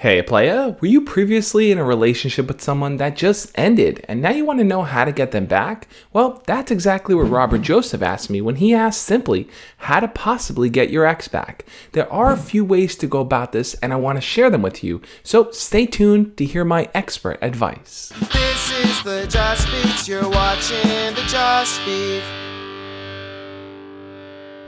Hey playa, were you previously in a relationship with someone that just ended and now you want to know how to get them back? Well, that's exactly what Robert Joseph asked me when he asked simply how to possibly get your ex back. There are a few ways to go about this and I want to share them with you, so stay tuned to hear my expert advice. This is the Josh Speaks, you're watching the Josh Speak.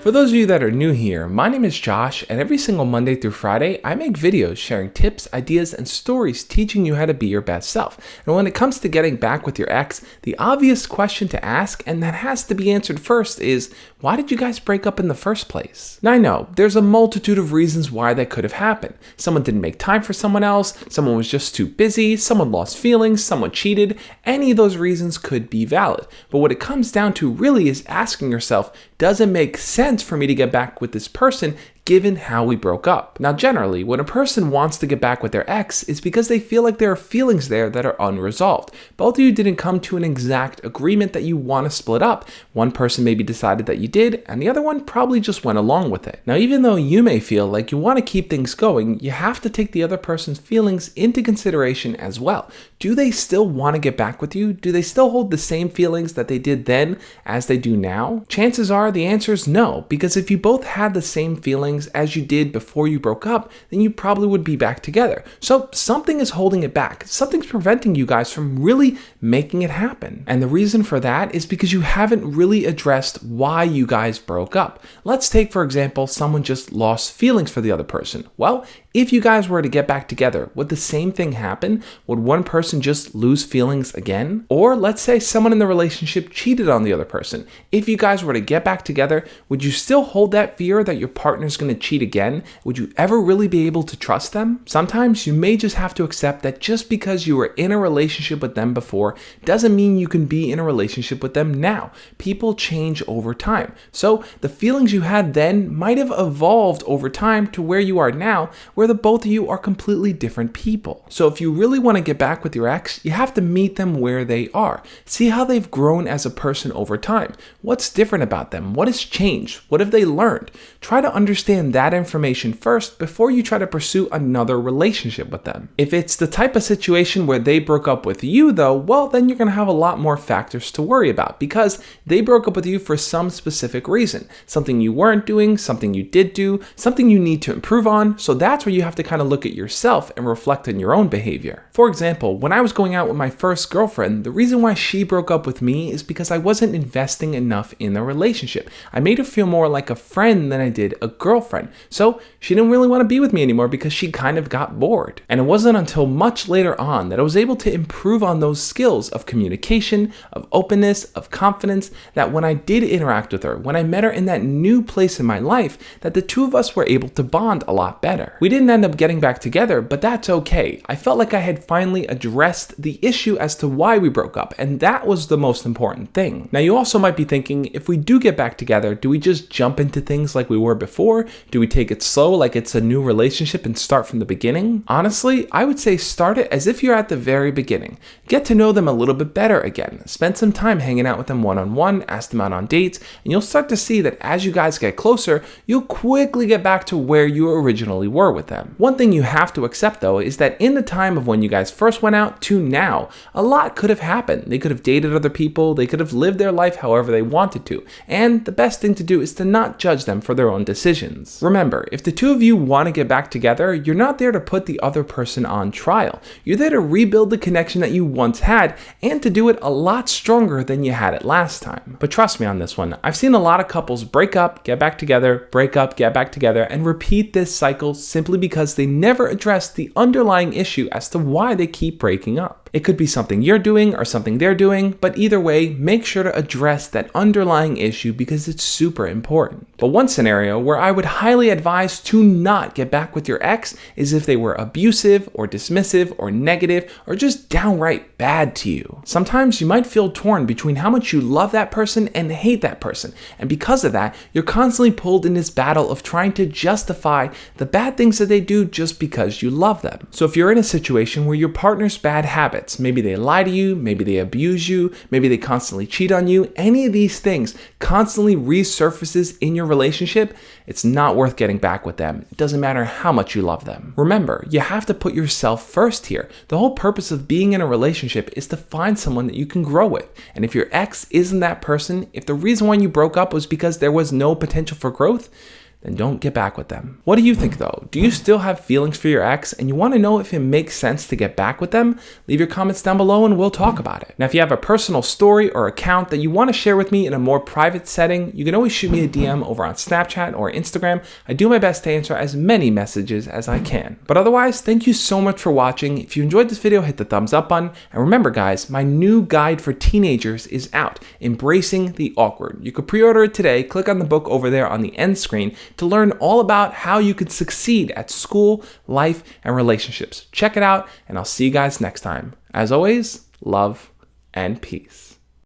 For those of you that are new here, my name is Josh, and every single Monday through Friday, I make videos sharing tips, ideas, and stories teaching you how to be your best self. And when it comes to getting back with your ex, the obvious question to ask, and that has to be answered first, is why did you guys break up in the first place? Now I know, there's a multitude of reasons why that could have happened. Someone didn't make time for someone else, someone was just too busy, someone lost feelings, someone cheated. Any of those reasons could be valid. But what it comes down to really is asking yourself, does it make sense for me to get back with this person given how we broke up? Now, generally, when a person wants to get back with their ex, it's because they feel like there are feelings there that are unresolved. Both of you didn't come to an exact agreement that you want to split up. One person maybe decided that you did, and the other one probably just went along with it. Now, even though you may feel like you want to keep things going, you have to take the other person's feelings into consideration as well. Do they still want to get back with you? Do they still hold the same feelings that they did then as they do now? Chances are the answer is no, because if you both had the same feelings as you did before you broke up, then you probably would be back together. So something is holding it back. Something's preventing you guys from really making it happen. And the reason for that is because you haven't really addressed why you guys broke up. Let's take, for example, someone just lost feelings for the other person. Well, if you guys were to get back together, would the same thing happen? Would one person just lose feelings again? Or let's say someone in the relationship cheated on the other person. If you guys were to get back together, would you still hold that fear that your partner's going to cheat again? Would you ever really be able to trust them? Sometimes you may just have to accept that just because you were in a relationship with them before doesn't mean you can be in a relationship with them now. People change over time. So the feelings you had then might have evolved over time to where you are now, where the both of you are completely different people. So if you really want to get back with your ex, you have to meet them where they are. See how they've grown as a person over time. What's different about them? What has changed? What have they learned? Try to understand that information first before you try to pursue another relationship with them. If it's the type of situation where they broke up with you though, well then you're going to have a lot more factors to worry about because they broke up with you for some specific reason. Something you weren't doing, something you did do, something you need to improve on. So that's where you have to kind of look at yourself and reflect on your own behavior. For example, when I was going out with my first girlfriend, the reason why she broke up with me is because I wasn't investing enough in the relationship. I made her feel more like a friend than I did a girlfriend. So she didn't really want to be with me anymore because she kind of got bored. And it wasn't until much later on that I was able to improve on those skills of communication, of openness, of confidence, that when I did interact with her, when I met her in that new place in my life, that the two of us were able to bond a lot better. We didn't end up getting back together, but that's okay. I felt like I had finally addressed the issue as to why we broke up, and that was the most important thing. Now, you also might be thinking, if we do get back together, do we just jump into things like we were before? Do we take it slow like it's a new relationship and start from the beginning? Honestly, I would say start it as if you're at the very beginning. Get to know them a little bit better again. Spend some time hanging out with them one-on-one, ask them out on dates, and you'll start to see that as you guys get closer, you'll quickly get back to where you originally were with them. One thing you have to accept though is that in the time of when you guys first went out to now, a lot could have happened. They could have dated other people, they could have lived their life however they wanted to, and the best thing to do is to not judge them for their own decisions. Remember, if the two of you want to get back together, you're not there to put the other person on trial. You're there to rebuild the connection that you once had and to do it a lot stronger than you had it last time. But trust me on this one, I've seen a lot of couples break up, get back together, break up, get back together, and repeat this cycle simply because they never address the underlying issue as to why they keep breaking up. It could be something you're doing or something they're doing, but either way, make sure to address that underlying issue because it's super important. But one scenario where I would highly advise to not get back with your ex is if they were abusive or dismissive or negative or just downright bad to you. Sometimes you might feel torn between how much you love that person and hate that person, and because of that, you're constantly pulled in this battle of trying to justify the bad things that they do just because you love them. So if you're in a situation where your partner's bad habits habits. Maybe they lie to you, maybe they abuse you, maybe they constantly cheat on you. Any of these things constantly resurfaces in your relationship, it's not worth getting back with them. It doesn't matter how much you love them. Remember, you have to put yourself first here. The whole purpose of being in a relationship is to find someone that you can grow with. And if your ex isn't that person, if the reason why you broke up was because there was no potential for growth, then don't get back with them. What do you think though? Do you still have feelings for your ex and you want to know if it makes sense to get back with them? Leave your comments down below and we'll talk about it. Now, if you have a personal story or account that you want to share with me in a more private setting, you can always shoot me a DM over on Snapchat or Instagram. I do my best to answer as many messages as I can. But otherwise, thank you so much for watching. If you enjoyed this video, hit the thumbs up button. And remember guys, my new guide for teenagers is out, Embracing the Awkward. You could pre-order it today. Click on the book over there on the end screen to learn all about how you can succeed at school, life, and relationships. Check it out, and I'll see you guys next time. As always, love and peace.